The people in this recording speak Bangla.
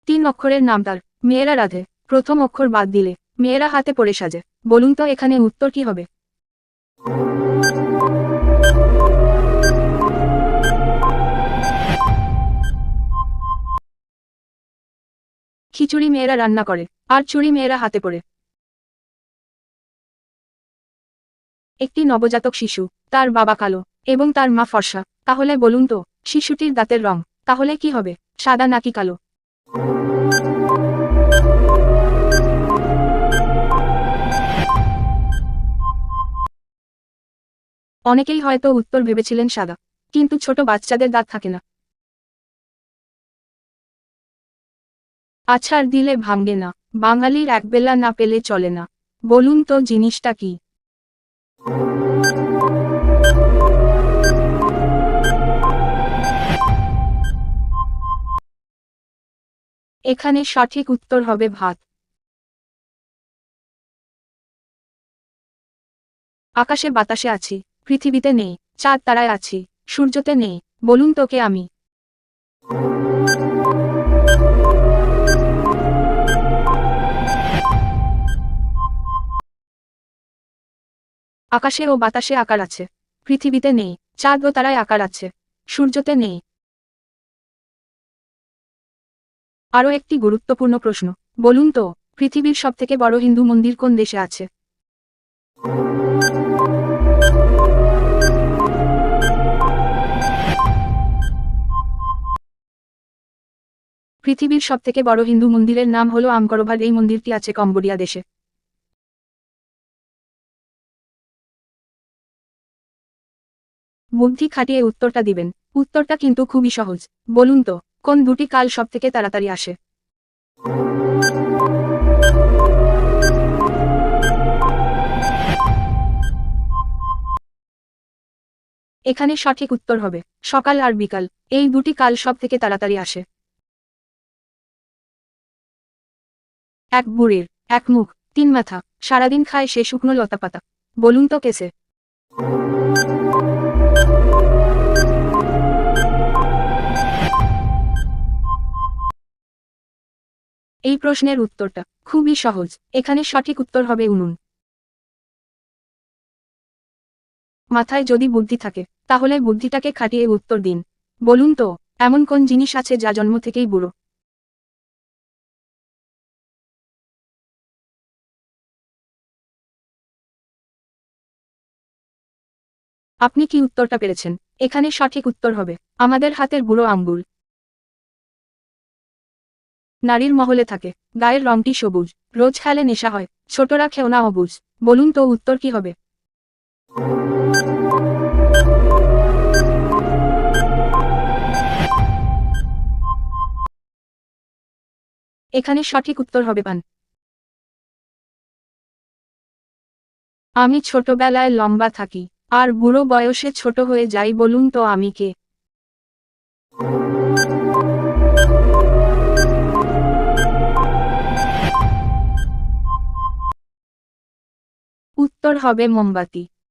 3 অক্ষরের নাম তার। মেয়েরা রাধে। প্রথম অক্ষর বাদ দিলে মেয়েরা হাতে পড়ে সাজে। বলুন তো এখানে উত্তর কি হবে? খিচুড়ি মেয়েরা রান্না করে, আর চুড়ি মেয়েরা হাতে পড়ে। একটি নবজাতক শিশু, তার বাবা কালো এবং তার মা ফর্সা। তাহলে বলুন তো শিশুটির দাঁতের রং তাহলে কি হবে, সাদা নাকি কালো? অনেকেই হয়তো উত্তর ভেবেছিলেন সাদা, কিন্তু ছোট বাচ্চাদের দাঁত থাকে না। আছাড় দিলে ভাঙে না, বাঙালির একবেলা না পেলে চলে না। বলুন তো জিনিসটা কি? এখানে সঠিক উত্তর হবে ভাত। আকাশে বাতাসে আছি, পৃথিবীতে নেই, চাঁদ তারায় আছি, সূর্যতে নেই। বলুন তো কে আমি? আকাশে ও বাতাসে আকার আছে, পৃথিবীতে নেই, চাঁদ ও তারায় আকার আছে, সূর্যতে নেই। আরও একটি গুরুত্বপূর্ণ প্রশ্ন, বলুন তো পৃথিবীর সবথেকে বড় হিন্দু মন্দির কোন দেশে আছে? পৃথিবীর সবথেকে বড় হিন্দু মন্দিরের নাম হলো আমকরভার। এই মন্দিরটি আছে কম্বোডিয়া দেশে। বুদ্ধি খাটিয়ে উত্তরটা দিবেন। উত্তরটা কিন্তু খুবই সহজ। বলুন তো কোন দুটি কাল সবথেকে তাড়াতাড়ি আসে? এখানে সঠিক উত্তর হবে সকাল আর বিকাল। এই দুটি কাল সবথেকে তাড়াতাড়ি আসে। এক বুড়ির এক মুখ, 3 মাথা, সারাদিন খায় সে শুকনো লতাপাতা। বলুন তো কেসে? এই প্রশ্নের উত্তরটা খুবই সহজ। এখানে সঠিক উত্তর হবে উনুন। মাথায় যদি বুদ্ধি থাকে তাহলে বুদ্ধিটাকে খাটিয়ে উত্তর দিন। বলুন তো এমন কোন জিনিস আছে যা জন্ম থেকেই বুড়ো? আপনি কি উত্তরটা পেরেছেন? এখানে সঠিক উত্তর হবে আমাদের হাতের বুড়ো আঙ্গুল। নারীর মহলে থাকে, গায়ের রংটি সবুজ, রোজ খেলে নেশা হয়, ছোটরা খেওনা অবুঝ। বলুন তো উত্তর কি হবে? এখানে সঠিক উত্তর হবে পান। আমি ছোটবেলায় লম্বা থাকি, আর বুড়ো বয়সে ছোট হয়ে যাই। বলুন তো আমি কে? উত্তর হবে মোমবাতি।